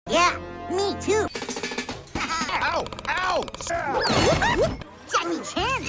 Yeah, me too. Ow! Ow! Jackie Chan.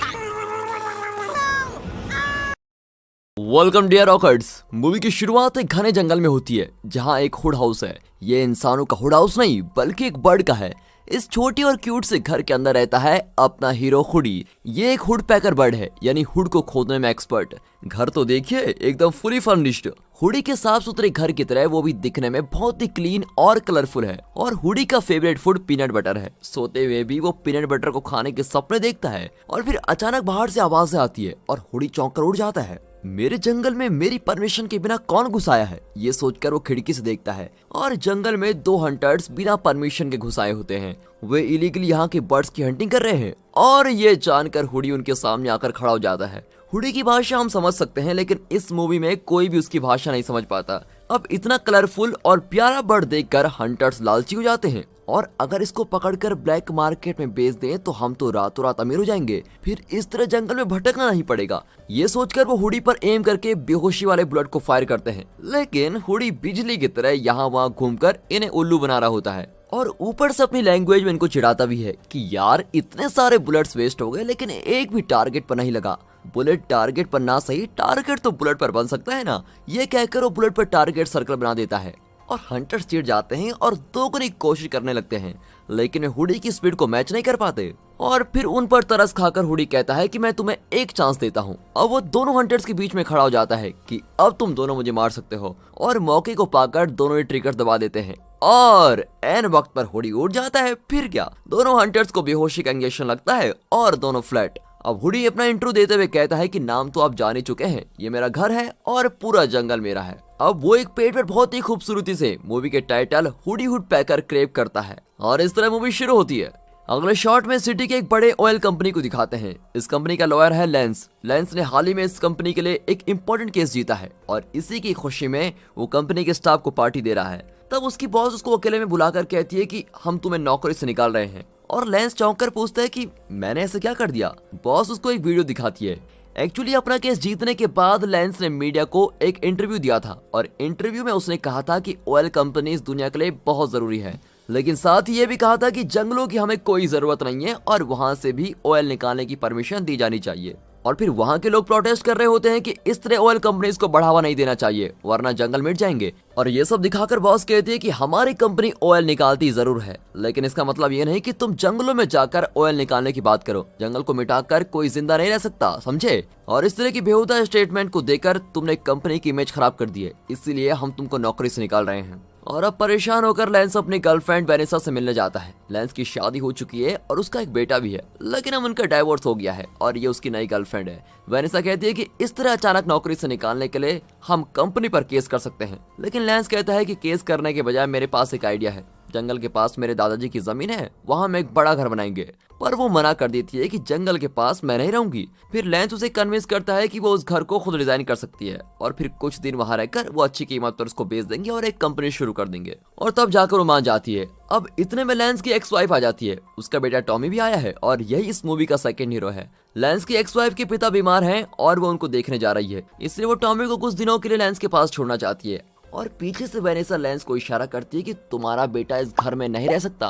Welcome dear rockers. Movie की शुरुआत एक घने जंगल में होती है जहां एक हुड हाउस है। ये इंसानों का हुड हाउस नहीं बल्कि एक बर्ड का है। इस छोटी और क्यूट से घर के अंदर रहता है अपना हीरो हुडी। ये एक हुड पैकर बर्ड है, यानी हुड को खोदने में एक्सपर्ट। घर तो देखिए एकदम फुली फर्निश्ड। हुडी के साफ सुथरे घर की तरह वो भी दिखने में बहुत ही क्लीन और कलरफुल है। और हुडी का फेवरेट फूड पीनट बटर है। सोते हुए भी वो पीनट बटर को खाने के सपने देखता है और फिर अचानक बाहर से आवाजें आती है और हुडी चौंक कर उड़ जाता है। मेरे जंगल में मेरी परमिशन के बिना कौन घुस आया है, ये सोचकर वो खिड़की से देखता है और जंगल में दो हंटर्स बिना परमिशन के घुस आए होते हैं। वे इलीगली यहाँ के बर्ड्स की हंटिंग कर रहे हैं और ये जानकर हुडी उनके सामने आकर खड़ा हो जाता है। हुडी की भाषा हम समझ सकते हैं, लेकिन इस मूवी में कोई भी उसकी भाषा नहीं समझ पाता। अब इतना कलरफुल और प्यारा बर्ड देखकर हंटर्स लालची हो जाते हैं और अगर इसको पकड़कर ब्लैक मार्केट में बेच दें तो हम तो रातों रात अमीर हो जाएंगे। फिर इस तरह जंगल में भटकना नहीं पड़ेगा। ये सोचकर वो हुडी पर एम करके बेहोशी वाले बुलेट को फायर करते हैं, लेकिन हुडी बिजली की तरह यहाँ वहाँ घूमकर इन्हें उल्लू बना रहा होता है और ऊपर से अपनी लैंग्वेज में इनको चिढ़ाता भी है कि यार इतने सारे बुलेट्स वेस्ट हो गए लेकिन एक भी टारगेट पर नहीं लगा। बुलेट टारगेट पर ना सही, टारगेट तो बुलेट पर बन सकता है ना। ये कहकर वो बुलेट पर टारगेट सर्कल बना देता है और हंटर्स चिढ़ जाते हैं और दोगुनी कोशिश करने लगते हैं, लेकिन वे हुडी की स्पीड को मैच नहीं कर पाते। और फिर उन पर तरस खाकर हुडी कहता है कि मैं तुम्हें एक चांस देता हूँ। अब वो दोनों हंटर्स के बीच में खड़ा हो जाता है कि अब तुम दोनों मुझे मार सकते हो, और मौके को पाकर दोनों ही ट्रिगर दबा देते हैं और एन वक्त पर हुडी उड़ जाता है। फिर क्या, दोनों हंटर्स को बेहोशी का इंजेक्शन लगता है और दोनों फ्लैट। अब हुडी अपना इंट्रो देते हुए कहता है कि नाम तो आप जान ही चुके हैं, ये मेरा घर है और पूरा जंगल मेरा है। अब वो एक पेड़ पर बहुत ही खूबसूरती से मूवी के टाइटल हुडी हुड पैकर क्रेप करता है और इस तरह मूवी शुरू होती है। अगले शॉट में सिटी के एक बड़े ऑयल कंपनी को दिखाते हैं। इस कंपनी का लॉयर है लेंस। लेंस ने हाल ही में इस कंपनी के लिए एक इम्पोर्टेंट केस जीता है और इसी की खुशी में वो कंपनी के स्टाफ को पार्टी दे रहा है। तब उसकी बॉस उसको अकेले में बुलाकर कहती है कि हम तुम्हें नौकरी से निकाल रहे हैं और लेंस चौंक कर पूछता है कि मैंने ऐसा क्या कर दिया। बॉस उसको एक वीडियो दिखाती है। एक्चुअली अपना केस जीतने के बाद लेंस ने मीडिया को एक इंटरव्यू दिया था और इंटरव्यू में उसने कहा था कि ऑयल कंपनी इस दुनिया के लिए बहुत जरूरी है, लेकिन साथ ही ये भी कहा था कि जंगलों की हमें कोई जरूरत नहीं है और वहां से भी ऑयल निकालने की परमिशन दी जानी चाहिए। और फिर वहां के लोग प्रोटेस्ट कर रहे होते हैं कि इस तरह ऑयल कंपनीज को बढ़ावा नहीं देना चाहिए वरना जंगल मिट जाएंगे। और ये सब दिखाकर बॉस कहती है कि हमारी कंपनी ऑयल निकालती जरूर है, लेकिन इसका मतलब ये नहीं कि तुम जंगलों में जाकर ऑयल निकालने की बात करो। जंगल को मिटाकर कोई जिंदा नहीं रह सकता, समझे। और इस तरह की बेहुदा स्टेटमेंट को देकर तुमने कंपनी की इमेज खराब कर दी है, इसीलिए हम तुमको नौकरी से निकाल रहे हैं। और अब परेशान होकर लेंस अपनी गर्लफ्रेंड वेनेसा से मिलने जाता है। लेंस की शादी हो चुकी है और उसका एक बेटा भी है, लेकिन अब उनका डाइवोर्स हो गया है और ये उसकी नई गर्लफ्रेंड है। वेनेसा कहती है कि इस तरह अचानक नौकरी से निकालने के लिए हम कंपनी पर केस कर सकते हैं, लेकिन लेंस कहता है कि केस करने के बजाय मेरे पास एक आइडिया है। जंगल के पास मेरे दादाजी की जमीन है, वहाँ हम एक बड़ा घर बनाएंगे। पर वो मना कर देती है कि जंगल के पास मैं नहीं रहूंगी। फिर लेंस उसे कन्विंस करता है कि वो उस घर को खुद डिजाइन कर सकती है और फिर कुछ दिन वहाँ रहकर वो अच्छी कीमत पर उसको बेच देंगे और एक कंपनी शुरू कर देंगे। और तब जाकर वो मान जाती है। अब इतने में लेंस की एक्स वाइफ आ जाती है। उसका बेटा टॉमी भी आया है और यही इस मूवी का सेकंड हीरो है। लेंस की एक्स वाइफ के पिता बीमार हैं और वो उनको देखने जा रही है, इसलिए वो टॉमी को कुछ दिनों के लिए लेंस के पास छोड़ना चाहती है। और पीछे से वेनेसा लेंस को इशारा करती है कि तुम्हारा बेटा इस घर में नहीं रह सकता।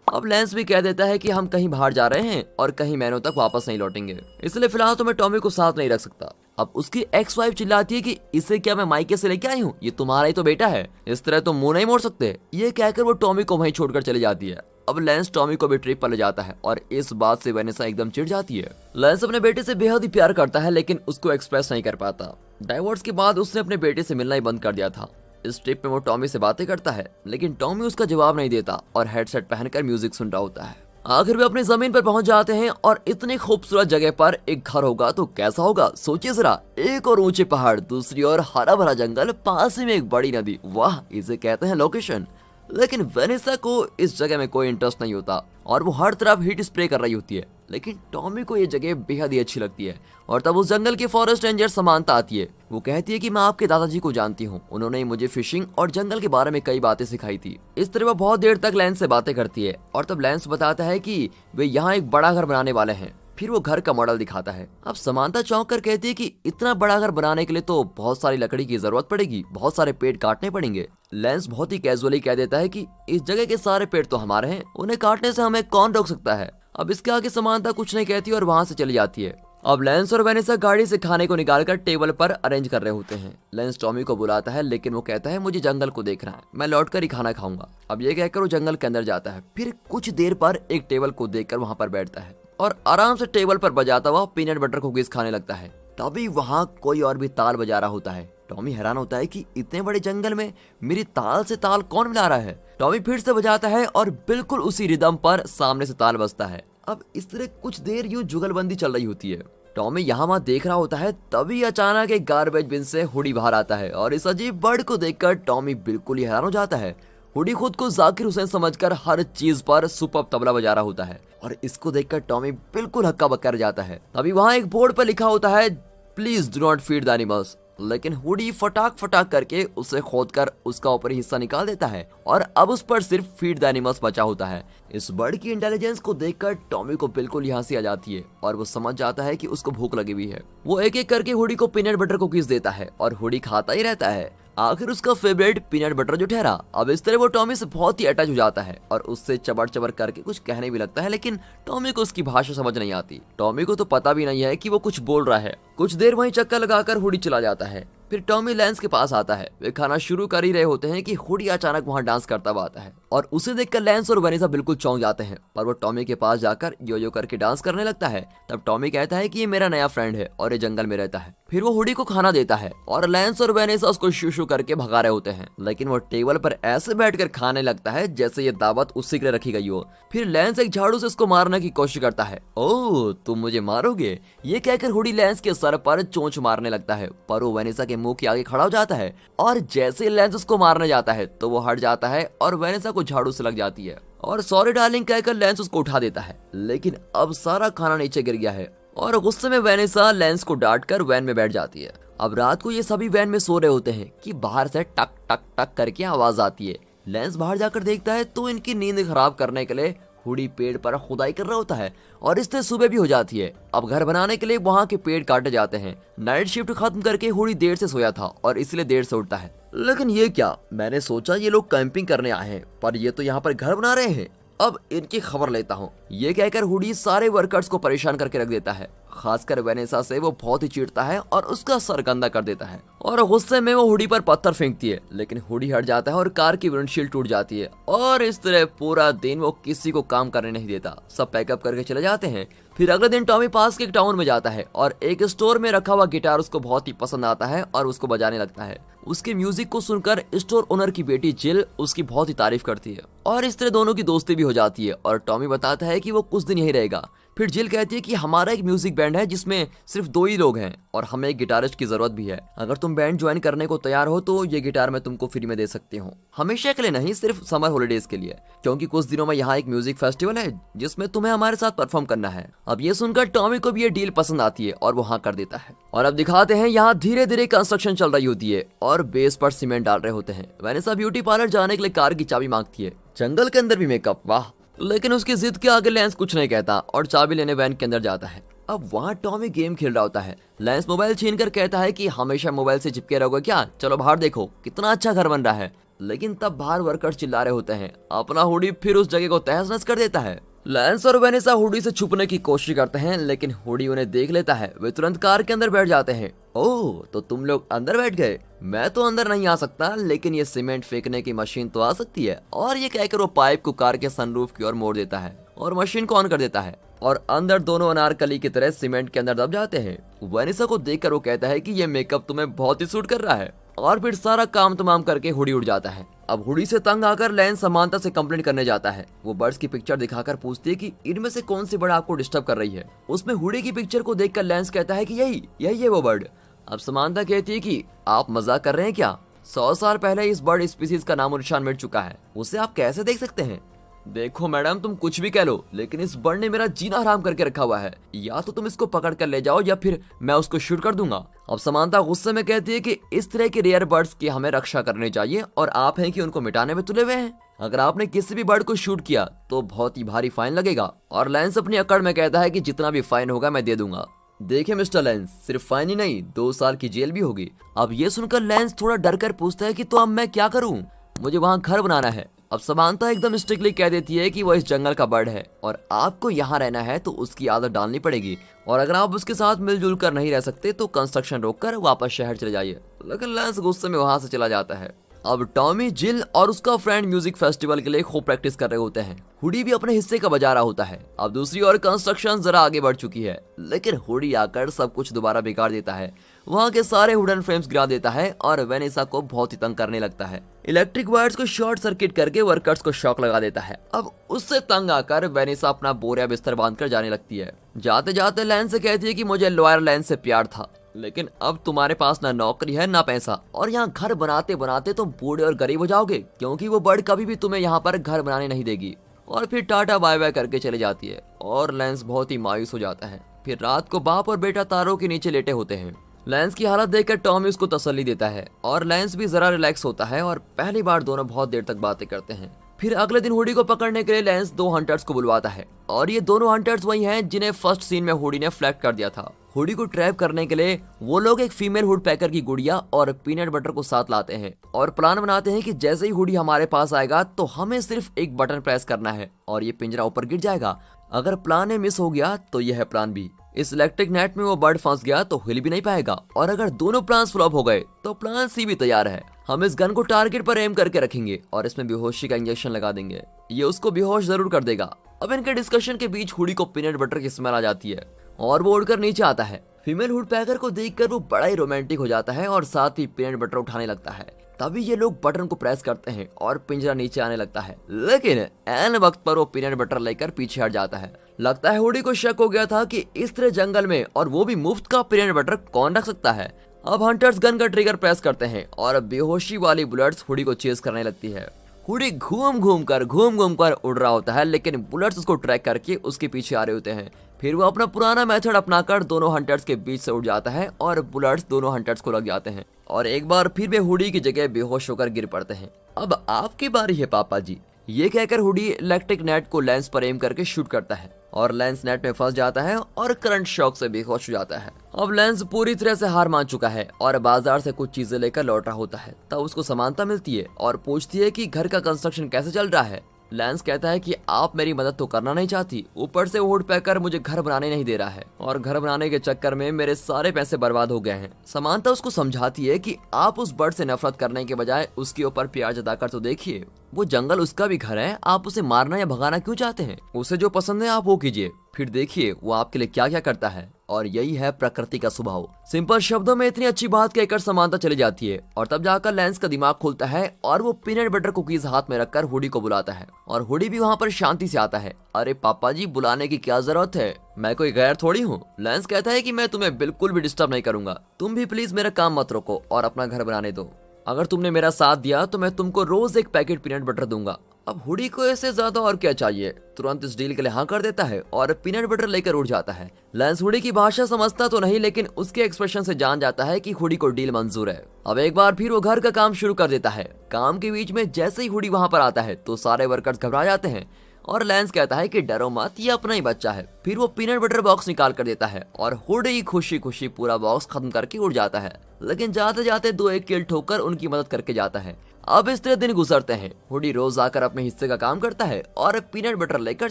अब लेंस भी कह देता है कि हम कहीं बाहर जा रहे हैं और कहीं महीनों तक वापस नहीं लौटेंगे, इसलिए फिलहाल तो मैं टॉमी को साथ नहीं रख सकता। अब उसकी एक्स वाइफ चिल्लाती है कि इसे क्या मैं मायके से लेके आई हूँ, ये तुम्हारा ही तो बेटा है, इस तरह तो मुंह नहीं मोड़ सकते। ये कहकर वो टॉमी को वहीं छोड़कर चली जाती है। अब लेंस टॉमी को भी ट्रिप पर ले जाता है और इस बात से वेनेसा एकदम चिढ़ जाती है। लेंस अपने बेटे से बेहद ही प्यार करता है, लेकिन उसको एक्सप्रेस नहीं कर पाता। डाइवोर्स के बाद उसने अपने बेटे से मिलना ही बंद कर दिया था। इस ट्रिप में वो टॉमी से बातें करता है, लेकिन टॉमी उसका जवाब नहीं देता और हेडसेट पहनकर म्यूजिक सुन रहा होता है। आखिर वे अपनी जमीन पर पहुंच जाते हैं और इतनी खूबसूरत जगह पर एक घर होगा तो कैसा होगा, सोचिए जरा। एक और ऊंचे पहाड़, दूसरी ओर हरा भरा जंगल, पास ही में एक बड़ी नदी। वाह, इसे कहते हैं लोकेशन। लेकिन वेनेसा को इस जगह में कोई इंटरेस्ट नहीं होता और वो हर तरफ हीट स्प्रे कर रही होती है, लेकिन टॉमी को ये जगह बेहद ही अच्छी लगती है। और तब उस जंगल की फॉरेस्ट रेंजर समानता आती है। वो कहती है कि मैं आपके दादाजी को जानती हूँ, उन्होंने मुझे फिशिंग और जंगल के बारे में कई बातें सिखाई थी। इस तरह वो बहुत देर तक लेंस से बातें करती है और तब लेंस बताता है कि वे यहाँ एक बड़ा घर बनाने वाले हैं फिर वो घर का मॉडल दिखाता है। अब समांता चौंक कर कहती है कि इतना बड़ा घर बनाने के लिए तो बहुत सारी लकड़ी की जरूरत पड़ेगी, बहुत सारे पेड़ काटने पड़ेंगे। लेंस बहुत ही कैजुअली कह देता है कि इस जगह के सारे पेड़ तो हमारे हैं, उन्हें काटने से हमें कौन रोक सकता है। अब इसके आगे समांता कुछ नहीं कहती और वहां से चली जाती है। अब लेंस और वेनेसा गाड़ी से खाने को निकालकर टेबल पर अरेंज कर रहे होते हैं। लेंस टॉमी को बुलाता है लेकिन वो कहता है मुझे जंगल को देखना है, मैं लौटकर ही खाना खाऊंगा। अब ये कहकर वो जंगल के अंदर जाता है। फिर कुछ देर पर एक टेबल को देखकर वहां पर बैठता है और आराम से टेबल पर बजाता हुआ पीनट बटर कुकीज खाने लगता है। तभी वहां कोई और भी ताल बजा रहा होता है। टॉमी हैरान होता है कि इतने बड़े जंगल में मेरी ताल से ताल कौन मिला रहा है। टॉमी फिर से बजाता है और बिल्कुल उसी रिदम पर सामने से ताल बजता है। अब इस तरह कुछ देर यूं जुगलबंदी चल रही होती है। टॉमी यहाँ वहाँ देख रहा होता है, तभी अचानक एक गार्बेज बिन से हुडी बाहर आता है और इस अजीब बर्ड को देखकर टॉमी बिल्कुल ही हैरान हो जाता है। हुडी खुद को जाकिर हुसैन समझकर हर चीज पर सुपर तबला बजा रहा होता है और इसको देखकर टॉमी बिल्कुल हक्का बक्का रह जाता है। तभी वहाँ एक बोर्ड पर लिखा होता है please do not feed the animals, लेकिन हुडी फटाक फटाक करके उसे खोदकर उसका ऊपरी हिस्सा निकाल देता है और अब उस पर सिर्फ फीड द एनिमल्स बचा होता है। इस बर्ड की इंटेलिजेंस को देखकर टॉमी को बिल्कुल यहाँ से आ जाती है और वो समझ जाता है कि उसको भूख लगी हुई है। वो एक एक करके हुडी को पीनट बटर कुकीज देता है और हुडी खाता ही रहता है। आखिर उसका फेवरेट पीनट बटर जो ठहरा। अब इस तरह वो टॉमी से बहुत ही अटैच हो जाता है और उससे चबर चबर करके कुछ कहने भी लगता है, लेकिन टॉमी को उसकी भाषा समझ नहीं आती। टॉमी को तो पता भी नहीं है कि वो कुछ बोल रहा है। कुछ देर वहीं चक्कर लगाकर हुडी चला जाता है। फिर टॉमी लेंस के पास आता है। वे खाना शुरू कर ही रहे होते हैं कि हुडी अचानक वहां डांस करता हुआ आता है और उसे देखकर लेंस और वेनेसा बिल्कुल चौंक जाते हैं। पर वो टॉमी के पास जाकर यो यो करके डांस करने लगता है। तब टॉमी कहता है कि ये मेरा नया फ्रेंड है और ये जंगल में रहता है। फिर वो हुडी को खाना देता है और लेंस और वेनेसा उसको शू शू करके भगा रहे होते हैं, लेकिन वो टेबल पर ऐसे बैठकर खाने लगता है जैसे ये दावत उसी के लिए रखी गई हो। फिर लेंस एक झाड़ू से उसको मारने की कोशिश करता है। ओह तुम मुझे मारोगे, ये कहकर हुडी लेंस के सर पर चोंच मारने लगता है, पर वो वेनेसा के मुंह के आगे खड़ा हो जाता है और जैसे लेंस उसको मारने जाता है तो वो हट जाता है और वेनेसा को झाड़ू से लग जाती है और सॉरी डार्लिंग कहकर लेंस उसको उठा देता है। लेकिन अब सारा खाना नीचे गिर गया है और गुस्से में वेनेसा लेंस को डांट कर वैन में बैठ जाती है। अब रात को ये सभी वैन में सो रहे होते हैं कि बाहर से टक टक टक करके आवाज आती है। लेंस बाहर जाकर देखता है तो इनकी नींद खराब करने के लिए हुडी पेड़ पर खुदाई कर रहा होता है और इससे सुबह भी हो जाती है। अब घर बनाने के लिए वहाँ के पेड़ काटे जाते हैं। नाइट शिफ्ट खत्म करके हुडी देर से सोया था और इसलिए देर से उठता है। लेकिन ये क्या, मैंने सोचा ये लोग कैंपिंग करने आए हैं, पर ये तो यहाँ पर घर बना रहे हैं। अब इनकी खबर लेता हूँ। ये कहकर हुडी सारे वर्कर्स को परेशान करके रख देता है। खासकर वेनेसा से वो बहुत ही चिढ़ता है और उसका सर गंदा कर देता है और गुस्से में वो हुडी पर पत्थर फेंकती है, लेकिन हुडी हट जाता है और कार की विंडशील्ड टूट जाती है और इस तरह पूरा दिन वो किसी को काम करने नहीं देता। सब पैकअप करके चले जाते हैं। फिर अगले दिन टॉमी पास के एक टाउन में जाता है और एक स्टोर में रखा हुआ गिटार उसको बहुत ही पसंद आता है और उसको बजाने लगता है। उसके म्यूजिक को सुनकर स्टोर ओनर की बेटी जिल उसकी बहुत ही तारीफ करती है और इस तरह दोनों की दोस्ती भी हो जाती है और टॉमी बताता है कि वो कुछ दिन यहीं रहेगा। फिर जिल कहती है कि हमारा एक म्यूजिक बैंड है जिसमें सिर्फ 2 ही लोग हैं और हमें एक गिटारिस्ट की जरूरत भी है। अगर तुम बैंड ज्वाइन करने को तैयार हो तो ये गिटार मैं तुमको फ्री में दे सकती हूँ, हमेशा के लिए नहीं, सिर्फ समर हॉलीडेज के लिए, क्योंकि कुछ दिनों में यहाँ एक म्यूजिक फेस्टिवल है जिसमें तुम्हें हमारे साथ परफॉर्म करना है। अब ये सुनकर टॉमी को भी ये डील पसंद आती है और वो हाँ कर देता है। और अब दिखाते हैं यहाँ धीरे धीरे कंस्ट्रक्शन चल रही होती है और बेस पर सीमेंट डाल रहे होते हैं। वेनेसा ब्यूटी पार्लर जाने के लिए कार की चाबी मांगती है। जंगल के अंदर भी मेकअप, वाह, लेकिन उसकी जिद के आगे लेंस कुछ नहीं कहता और चाबी लेने वैन के अंदर जाता है। अब वहाँ टॉमी गेम खेल रहा होता है। लेंस मोबाइल छीन कर कहता है कि हमेशा मोबाइल से चिपके रहोगे क्या, चलो बाहर देखो कितना अच्छा घर बन रहा है। लेकिन तब बाहर वर्कर्स चिल्ला रहे होते हैं। अपना हुडी फिर उस जगह को तहस नहस कर देता है। लेंस और वेनेसा हुडी से छुपने की कोशिश करते हैं, लेकिन हुडी उन्हें देख लेता है। वे तुरंत कार के अंदर बैठ जाते हैं। ओह तो तुम लोग अंदर बैठ गए, मैं तो अंदर नहीं आ सकता, लेकिन ये सीमेंट फेंकने की मशीन तो आ सकती है। और ये कहकर वो पाइप को कार के सनरूफ की ओर मोड़ देता है और मशीन को ऑन कर देता है और अंदर दोनों अनारकली की तरह सीमेंट के अंदर दब जाते हैं। वेनेसा को देखकर वो कहता है कि ये मेकअप तुम्हें बहुत ही सूट कर रहा है और फिर सारा काम तमाम करके हुडी उड़ जाता है। अब हुडी से तंग आकर लेंस समानता से कंप्लेंट करने जाता है। वो बर्ड्स की पिक्चर दिखाकर पूछती है कि इनमें से कौन सी बर्ड आपको डिस्टर्ब कर रही है। उसमें हुडी की पिक्चर को देखकर लेंस कहता है कि यही है वो बर्ड। अब समानता कहती है कि आप मजाक कर रहे हैं क्या, 100 साल पहले इस बर्ड स्पीसीज का नामो निशान मिट चुका है, उसे आप कैसे देख सकते हैं। देखो मैडम तुम कुछ भी कह लो, लेकिन इस बर्ड ने मेरा जीना हराम करके रखा हुआ है, या तो तुम इसको पकड़ कर ले जाओ या फिर मैं उसको शूट कर दूंगा। अब समानता गुस्से में कहती है कि इस तरह के रेयर बर्ड्स की हमें रक्षा करनी चाहिए और आप हैं कि उनको मिटाने में तुले हुए हैं। अगर आपने किसी भी बर्ड को शूट किया तो बहुत ही भारी फाइन लगेगा। और लेंस अपनी अकड़ में कहता है कि जितना भी फाइन होगा मैं दे दूंगा। देखिए मिस्टर लेंस, सिर्फ फाइन ही नहीं 2 साल की जेल भी होगी। अब ये सुनकर लेंस थोड़ा डर कर पूछता है कि तो अब मैं क्या करूं? मुझे वहाँ घर बनाना है। अब समांता एकदम स्ट्रिक्टली कह देती है कि वो इस जंगल का बर्ड है और आपको यहाँ रहना है तो उसकी आदत डालनी पड़ेगी, और अगर आप उसके साथ मिलजुल कर नहीं रह सकते तो कंस्ट्रक्शन रोककर वापस शहर चले जाइए। लेकिन लेंस गुस्से में वहां से चला जाता है। अब टॉमी, जिल और उसका फ्रेंड म्यूजिक फेस्टिवल के लिए खूब प्रैक्टिस कर रहे होते हैं। हुडी भी अपने हिस्से का बजा रहा होता है। अब दूसरी ओर कंस्ट्रक्शन जरा आगे बढ़ चुकी है, लेकिन हुडी आकर सब कुछ दोबारा बिगाड़ देता है। वहाँ के सारे वुडन फ्रेम्स गिरा देता है और वेनेसा को बहुत ही तंग करने लगता है। इलेक्ट्रिक वायर्स को शॉर्ट सर्किट करके वर्कर्स को शॉक लगा देता है। अब उससे तंग आकर वेनेसा अपना बोरिया बिस्तर बांधकर जाने लगती है। जाते जाते लेंस से कहती है कि मुझे लॉयर लेंस से प्यार था, लेकिन अब तुम्हारे पास ना नौकरी है ना पैसा, और यहाँ घर बनाते बनाते तुम बूढ़े और गरीब हो जाओगे, क्योंकि वो बर्ड कभी भी तुम्हें यहाँ पर घर बनाने नहीं देगी। और फिर टाटा बाय बाय करके चले जाती है और लेंस बहुत ही मायूस हो जाता है। फिर रात को बाप और बेटा तारों के नीचे लेटे होते हैं। लेंस की हालत देखकर टॉमी उसको तसल्ली देता है और लेंस भी जरा रिलैक्स होता है और पहली बार दोनों बहुत देर तक बातें करते हैं। फिर अगले दिन हुडी को पकड़ने के लिए लेंस 2 हंटर्स को बुलवाता है, और ये दोनों हंटर्स वही हैं जिन्हें फर्स्ट सीन में हुडी ने फ्लैग कर दिया था। हुडी को ट्रैप करने के लिए वो लोग एक फीमेल वुड पैकर की गुड़िया और पीनट बटर को साथ लाते हैं और प्लान बनाते हैं कि जैसे ही हुडी हमारे पास आएगा तो हमें सिर्फ एक बटन प्रेस करना है और ये पिंजरा ऊपर गिर जाएगा। अगर प्लान ए मिस हो गया तो यह है प्लान बी। इस इलेक्ट्रिक नेट में वो बर्ड फंस गया तो हिल भी नहीं पाएगा, और अगर दोनों प्लान्स फ्लॉप हो गए तो प्लान सी भी तैयार है। हम इस गन को टारगेट पर एम करके रखेंगे और इसमें बेहोशी का इंजेक्शन लगा देंगे, ये उसको बेहोश जरूर कर देगा। अब इनके डिस्कशन के बीच हुडी को पीनट बटर की स्मेल आ जाती है और वो उड़कर नीचे आता है। फीमेल वुड पैकर को देखकर वो बड़ा ही रोमांटिक हो जाता है और साथ ही पीनट बटर उठाने लगता है। तभी ये लोग बटन को प्रेस करते हैं और पिंजरा नीचे आने लगता है, लेकिन ऐन वक्त पर वो पीनट बटर लेकर पीछे हट जाता है। लगता है हुडी को शक हो गया था कि इस तरह जंगल में और वो भी मुफ्त का पीनट बटर कौन रख सकता है। अब हंटर्स गन का ट्रिगर प्रेस करते हैं और बेहोशी वाली बुलेट्स हुडी को चेस करने लगती है। हुडी घूम घूम कर उड़ रहा होता है, लेकिन बुलेट्स उसको ट्रैक करके उसके पीछे आ रहे होते हैं। फिर वो अपना पुराना मेथड अपनाकर दोनों हंटर्स के बीच से उड़ जाता है और बुलेट्स दोनों हंटर्स को लग जाते हैं और एक बार फिर वे हुडी की जगह बेहोश होकर गिर पड़ते हैं। अब आपकी बारी है पापा जी, ये कहकर हुडी इलेक्ट्रिक नेट को लेंस पर एम करके शूट करता है और लेंस नेट में फंस जाता है और करंट शॉक से बेहोश हो जाता है। अब लेंस पूरी तरह से हार मान चुका है और बाजार से कुछ चीजें लेकर लौट रहा होता है। तब उसको समानता मिलती है और पूछती है कि घर का कंस्ट्रक्शन कैसे चल रहा है। लेंस कहता है कि आप मेरी मदद तो करना नहीं चाहती, ऊपर से वुड पैकर मुझे घर बनाने नहीं दे रहा है और घर बनाने के चक्कर में मेरे सारे पैसे बर्बाद हो गए हैं। समानता उसको समझाती है कि आप उस बर्ड से नफरत करने के बजाय उसके ऊपर प्यार जताकर तो देखिए, वो जंगल उसका भी घर है, आप उसे मारना या भगाना क्यों चाहते हैं? उसे जो पसंद है आप वो कीजिए, फिर देखिए वो आपके लिए क्या क्या करता है। और यही है प्रकृति का स्वभाव। सिंपल शब्दों में इतनी अच्छी बात कहकर समानता चली जाती है और तब जाकर लेंस का दिमाग खुलता है और वो पीनट बटर कुकीज हाथ में रखकर हुडी को बुलाता है और हुडी भी वहाँ पर शांति से आता है। अरे पापा जी, बुलाने की क्या जरूरत है, मैं कोई गैर थोड़ी हूँ। लेंस कहता है कि मैं तुम्हें बिल्कुल भी डिस्टर्ब नहीं करूंगा, तुम भी प्लीज मेरा काम मत रोको और अपना घर बनाने दो। अगर तुमने मेरा साथ दिया तो मैं तुमको रोज एक पैकेट पीनट बटर दूंगा। अब हुडी को इससे ज्यादा और क्या चाहिए, तुरंत इस डील के लिए हाँ कर देता है और पीनट बटर लेकर उड़ जाता है। लेंस हुडी की भाषा समझता तो नहीं, लेकिन उसके एक्सप्रेशन से जान जाता है कि हुडी को डील मंजूर है। अब एक बार फिर वो घर का काम शुरू कर देता है। काम के बीच में जैसे ही हुडी वहाँ पर आता है तो सारे वर्कर्स घबरा जाते हैं और लेंस कहता है कि डरो मत, ये अपना ही बच्चा है। फिर वो पीनट बटर बॉक्स निकाल कर देता है और हुडी खुशी खुशी पूरा बॉक्स खत्म करके उड़ जाता है, लेकिन जाते जाते 2-1 कील ठोकर उनकी मदद करके जाता है। अब इस तरह दिन गुजरते हैं। हुडी रोज आकर अपने हिस्से का काम करता है और पीनट बटर लेकर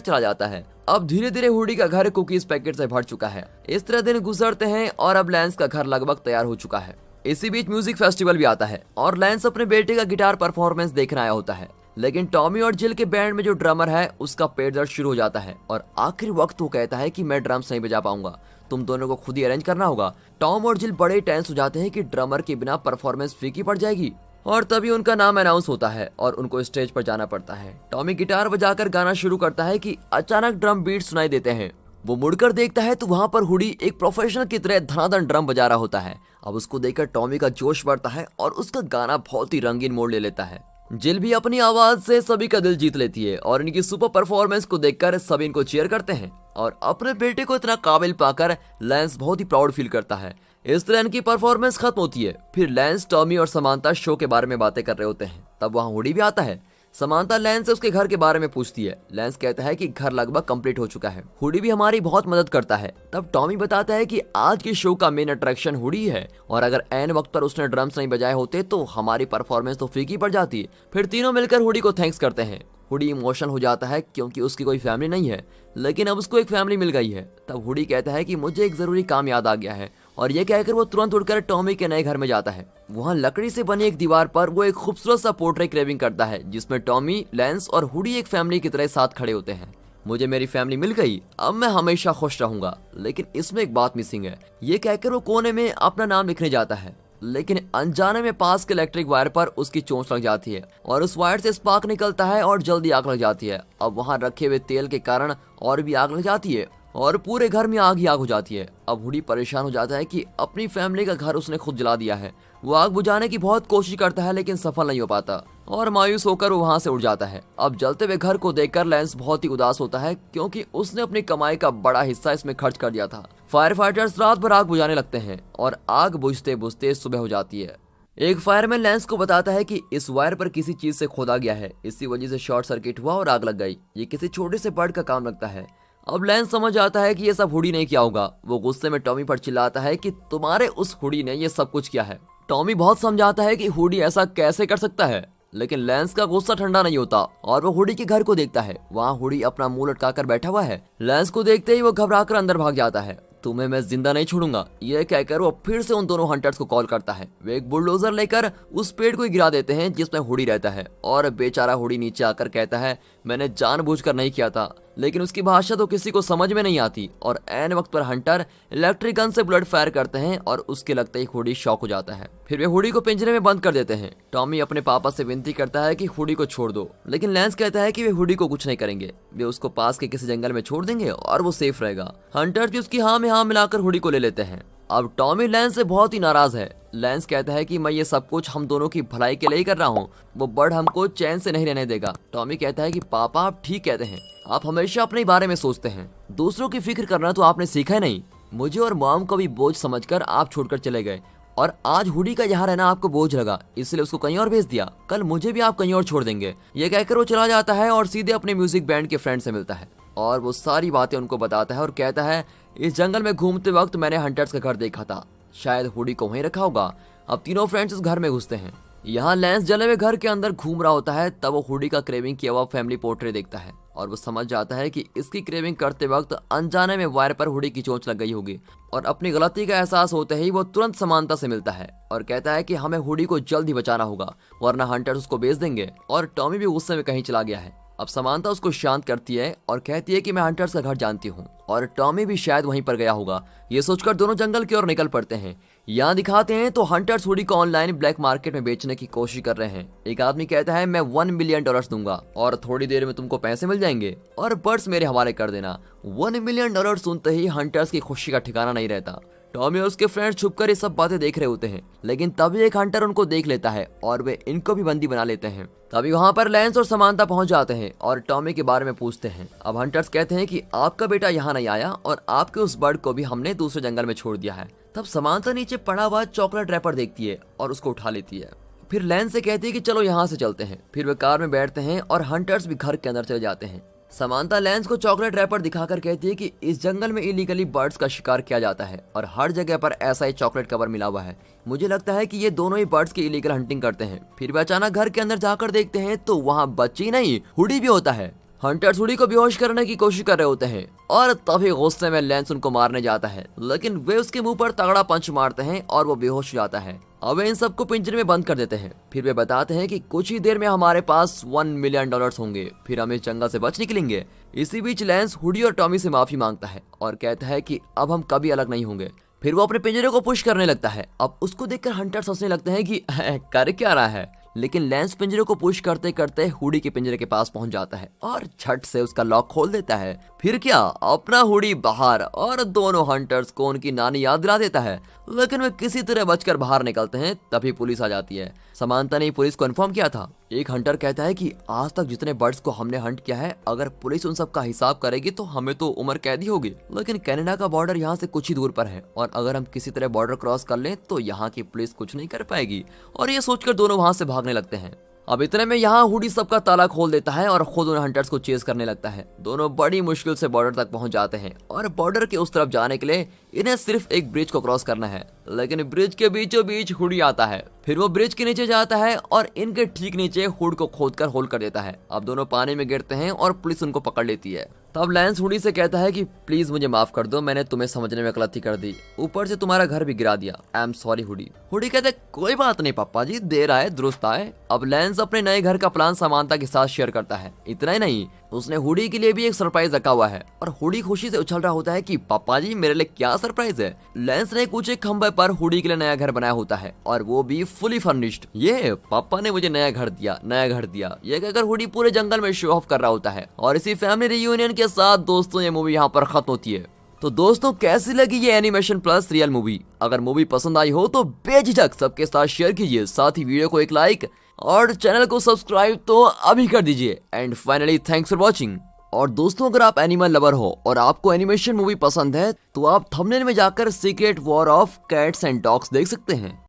चला जाता है। अब धीरे धीरे हुडी का घर कुकीज पैकेट से भर चुका है। इस तरह दिन गुजरते हैं और अब लेंस का घर लगभग तैयार हो चुका है। इसी बीच म्यूजिक फेस्टिवल भी आता है और लेंस अपने बेटे का गिटार परफॉर्मेंस देखने आया होता है, लेकिन टॉमी और जिल के बैंड में जो ड्रमर है उसका पेट दर्द शुरू हो जाता है और आखिरी वक्त वो कहता है कि मैं ड्रम्स नहीं बजा पाऊंगा, तुम दोनों को खुद ही अरेंज करना होगा। टॉम और जिल बड़े टेंस हो जाते हैं कि ड्रमर के बिना परफॉर्मेंस फीकी पड़ जाएगी और तभी उनका नाम अनाउंस होता है और उनको स्टेज पर जाना पड़ता है। टॉमी गिटार बजाकर गाना शुरू करता है कि अचानक ड्रम बीट सुनाई देते हैं। वो मुड़कर देखता है तो वहाँ पर हुडी एक प्रोफेशनल की तरह धनाधन ड्रम बजा रहा होता है। अब उसको देखकर टॉमी का जोश बढ़ता है और उसका गाना बहुत ही रंगीन मोड़ ले लेता है। जिल भी अपनी आवाज से सभी का दिल जीत लेती है और इनकी सुपर परफॉर्मेंस को देखकर सभी इनको चीयर करते हैं और अपने बेटे को इतना काबिल पाकर लेंस बहुत ही प्राउड फील करता है। इस तरह इनकी परफॉर्मेंस खत्म होती है। फिर लेंस, टॉमी और समांता शो के बारे में बातें कर रहे होते हैं। तब वहाँ हुडी भी आता है। समांता लेंस से उसके घर के बारे में पूछती है। लेंस कहता है कि घर लगभग कंप्लीट हो चुका है, हुडी भी हमारी बहुत मदद करता है। तब टॉमी बताता है कि आज के शो का मेन अट्रैक्शन हुडी है और अगर एन वक्त पर उसने ड्रम्स नहीं बजाए होते तो हमारी परफॉर्मेंस तो फीकी पड़ जाती। फिर तीनों मिलकर हुडी को थैंक्स करते हैं। हुडी इमोशनल हो जाता है क्योंकि उसकी कोई फैमिली नहीं है, लेकिन अब उसको एक फैमिली मिल गई है। तब हुडी कहता है कि मुझे एक जरूरी काम याद आ गया है और ये कहकर वो तुरंत उड़कर टॉमी के नए घर में जाता है। वहाँ लकड़ी से बनी एक दीवार पर वो एक खूबसूरत सा पोर्ट्रेट क्रेविंग करता है जिसमें टॉमी, लेंस और हुडी एक फैमिली की तरह साथ खड़े होते हैं। मुझे मेरी फैमिली मिल गई, अब मैं हमेशा खुश रहूंगा, लेकिन इसमें एक बात मिसिंग है। ये कहकर वो कोने में अपना नाम लिखने जाता है, लेकिन अनजाने में पास के इलेक्ट्रिक वायर पर उसकी चोंच लग जाती है और उस वायर से स्पार्क निकलता है और जल्दी आग लग जाती है। अब वहाँ रखे हुए तेल के कारण और भी आग लग जाती है और पूरे घर में आग ही आग हो जाती है। अब हुडी परेशान हो जाता है कि अपनी फैमिली का घर उसने खुद जला दिया है। वो आग बुझाने की बहुत कोशिश करता है लेकिन सफल नहीं हो पाता और मायूस होकर वो वहाँ से उड़ जाता है। अब जलते हुए घर को देखकर लेंस बहुत ही उदास होता है क्योंकि उसने अपनी कमाई का बड़ा हिस्सा इसमें खर्च कर दिया था। फायर फाइटर्स रात भर आग बुझाने लगते हैं और आग बुझते बुझते सुबह हो जाती है। एक फायरमैन लेंस को बताता है कि इस वायर पर किसी चीज से खोदा गया है, इसी वजह से शॉर्ट सर्किट हुआ और आग लग गई। ये किसी छोटे से बर्ड का काम लगता है। अब लेंस समझ आता है कि ये सब हुडी ने किया होगा। वो गुस्से में टॉमी पर चिल्लाता है कि तुम्हारे उस हुडी ने ये सब कुछ किया है। टॉमी बहुत समझाता है कि हुडी ऐसा कैसे कर सकता है, लेकिन लेंस का गुस्सा ठंडा नहीं होता और वो हुडी के घर को देखता है। वहाँ हुडी अपना मुंह लटकाकर बैठा हुआ है। लेंस को देखते ही वो घबराकर अंदर भाग जाता है। तुम्हें मैं जिंदा नहीं छोड़ूंगा, ये कहकर वो फिर से उन दोनों हंटर्स को कॉल करता है। वे एक बुलडोजर लेकर उस पेड़ को गिरा देते हैं जिसमें हुडी रहता है और बेचारा हुडी नीचे आकर कहता है मैंने जानबूझकर नहीं किया था, लेकिन उसकी भाषा तो किसी को समझ में नहीं आती। और एन वक्त पर हंटर इलेक्ट्रिक गन से ब्लड फायर करते हैं और उसके लगते ही हुडी शॉक हो जाता है। फिर वे हुडी को पिंजरे में बंद कर देते हैं। टॉमी अपने पापा से विनती करता है कि हुडी को छोड़ दो, लेकिन लेंस कहता है कि वे हुडी को कुछ नहीं करेंगे, वे उसको पास के किसी जंगल में छोड़ देंगे और वो सेफ रहेगा। हंटर्स भी उसकी हाँ में हाँ मिलाकर हुडी को ले लेते हैं। अब टॉमी लेंस से बहुत ही नाराज है। लेंस कहता है कि मैं ये सब कुछ हम दोनों की भलाई के लिए ही कर रहा हूँ, वो बर्ड हमको चैन से नहीं रहने देगा। टॉमी कहता है कि पापा आप ठीक कहते हैं, आप हमेशा अपने बारे में सोचते हैं, दूसरों की फिक्र करना तो आपने सीखा ही नहीं। मुझे और मॉम को भी बोझ समझकर आप छोड़कर चले गए और आज हुडी का यहाँ रहना आपको बोझ लगा, इसलिए उसको कहीं और भेज दिया। कल मुझे भी आप कहीं और छोड़ देंगे। ये कहकर वो चला जाता है और सीधे अपने म्यूजिक बैंड के फ्रेंड से मिलता है और वो सारी बातें उनको बताता है और कहता है इस जंगल में घूमते वक्त मैंने हंटर्स का घर देखा था, शायद हुडी को वहीं रखा होगा। अब तीनों फ्रेंड्स उस घर में घुसते हैं। यहाँ लेंस जले हुए घर के अंदर घूम रहा होता है। तब वो हुडी का क्रेविंग किया हुआ फैमिली पोर्ट्रेट देखता है और वो समझ जाता है कि इसकी क्रेविंग करते वक्त अनजाने में वायर पर हुडी की चोंच लग गई होगी और अपनी गलती का एहसास होते ही वो तुरंत समानता से मिलता है और कहता है कि हमें हुडी को जल्द ही बचाना होगा वरना हंटर्स उसको बेच देंगे। और टॉमी भी गुस्से में कहीं चला गया है। अब समानता उसको शांत करती है और कहती है कि मैं हंटर्स का घर जानती हूँ और टॉमी भी शायद वहीं पर गया होगा। ये सोचकर दोनों जंगल की ओर निकल पड़ते हैं। यहाँ दिखाते हैं तो हंटर्स हुडी को ऑनलाइन ब्लैक मार्केट में बेचने की कोशिश कर रहे हैं। एक आदमी कहता है मैं $1 मिलियन दूंगा और थोड़ी देर में तुमको पैसे मिल जाएंगे और बर्ड्स मेरे हवाले कर देना। $1 मिलियन सुनते ही हंटर्स की खुशी का ठिकाना नहीं रहता। टॉमी और उसके फ्रेंड्स छुपकर ये सब बातें देख रहे होते हैं, लेकिन तभी एक हंटर उनको देख लेता है और वे इनको भी बंदी बना लेते हैं। तभी वहाँ पर लेंस और समानता पहुँच जाते हैं और टॉमी के बारे में पूछते हैं। अब हंटर्स कहते हैं कि आपका बेटा यहाँ नहीं आया और आपके उस बर्ड को भी हमने दूसरे जंगल में छोड़ दिया है। तब समानता नीचे पड़ा हुआ चॉकलेट रैपर देखती है और उसको उठा लेती है। फिर लेंस से कहती है कि चलो यहाँ से चलते हैं। फिर वे कार में बैठते हैं और हंटर्स भी घर के अंदर चले जाते हैं। समानता लेंस को चॉकलेट रैपर दिखाकर कहती है कि इस जंगल में इलीगली बर्ड्स का शिकार किया जाता है और हर जगह पर ऐसा ही चॉकलेट कवर मिला हुआ है। मुझे लगता है कि ये दोनों ही बर्ड्स की इलीगल हंटिंग करते हैं। फिर वे अचानक घर के अंदर जाकर देखते हैं तो वहाँ बच्ची नहीं हुडी भी होता है। हंटर्स हुडी को बेहोश करने की कोशिश कर रहे होते हैं और तभी गुस्से में लेंस उनको मारने जाता है, लेकिन वे उसके मुंह पर तगड़ा पंच मारते हैं और वो बेहोश हो जाता है। अब वे इन सबको पिंजरे में बंद कर देते हैं। फिर वे बताते हैं कि कुछ ही देर में हमारे पास $1 मिलियन होंगे, फिर हम इस जंगल से बच निकलेंगे। इसी बीच लेंस हुडी और टॉमी से माफी मांगता है और कहता है कि अब हम कभी अलग नहीं होंगे। फिर वो अपने पिंजरे को पुश करने लगता है। अब उसको देखकर हंटर्स हंसने लगते हैं कि कर क्या रहा है, लेकिन लेंस पिंजरे को पुश करते करते हुडी के पिंजरे के पास पहुंच जाता है और झट से उसका लॉक खोल देता है। फिर क्या, अपना हुडी बाहर और दोनों हंटर्स को उनकी नानी याद दिला देता है, लेकिन वे किसी तरह बचकर बाहर निकलते हैं। तभी पुलिस आ जाती है। समानता ने पुलिस को इन्फॉर्म किया था। एक हंटर कहता है कि आज तक जितने बर्ड्स को हमने हंट किया है, अगर पुलिस उन सब का हिसाब करेगी तो हमें तो उम्र कैदी होगी, लेकिन कनाडा का बॉर्डर यहाँ से कुछ ही दूर पर है और अगर हम किसी तरह बॉर्डर क्रॉस कर लें तो यहाँ की पुलिस कुछ नहीं कर पाएगी। और ये सोचकर दोनों वहाँ से भागने लगते हैं। अब इतने में यहाँ हुडी सबका ताला खोल देता है और खुद उन हंटर्स को चेस करने लगता है। दोनों बड़ी मुश्किल से बॉर्डर तक पहुंच जाते हैं और बॉर्डर के उस तरफ जाने के लिए इन्हें सिर्फ एक ब्रिज को क्रॉस करना है, लेकिन ब्रिज के बीचों बीच हुडी आता है। फिर वो ब्रिज के नीचे जाता है और इनके ठीक नीचे हुड को खोदकर होल कर देता है। अब दोनों पानी में गिरते हैं और पुलिस उनको पकड़ लेती है। तब लैंस हुडी से कहता है कि प्लीज मुझे माफ कर दो, मैंने तुम्हें समझने में गलती कर दी, ऊपर से तुम्हारा घर भी गिरा दिया। I am sorry hoodie. Hoodie कहते कोई बात नहीं पापा जी, देर आए दुरुस्त आए। अब लैंस अपने नए घर का प्लान समानता के साथ शेयर करता है। इतना ही नहीं, उसने हुडी के लिए भी एक सरप्राइज रखा हुआ है और हुडी खुशी से उछल रहा होता है कि पापा जी मेरे लिए क्या सरप्राइज है। लैंस ने कुछ एक खंबे पर हुडी के लिए नया घर बनाया होता है और वो भी फुली फर्निश्ड। ये पापा ने मुझे नया घर दिया, नया घर दिया, ये कहकर हुडी पूरे जंगल में शो ऑफ कर रहा होता है। और इसी फैमिली रियूनियन के साथ दोस्तों ये मूवी यहाँ पर खत्म होती है। तो दोस्तों कैसी लगी ये एनिमेशन प्लस रियल मूवी? अगर मूवी पसंद आई हो तो बेझिझक सबके साथ शेयर कीजिए, साथ ही वीडियो को एक लाइक और चैनल को सब्सक्राइब तो अभी कर दीजिए। And finally thanks for watching. और दोस्तों अगर आप एनिमल लवर हो और आपको एनिमेशन मूवी पसंद है तो आप थंबनेल में जाकर secret war of cats and dogs देख सकते हैं।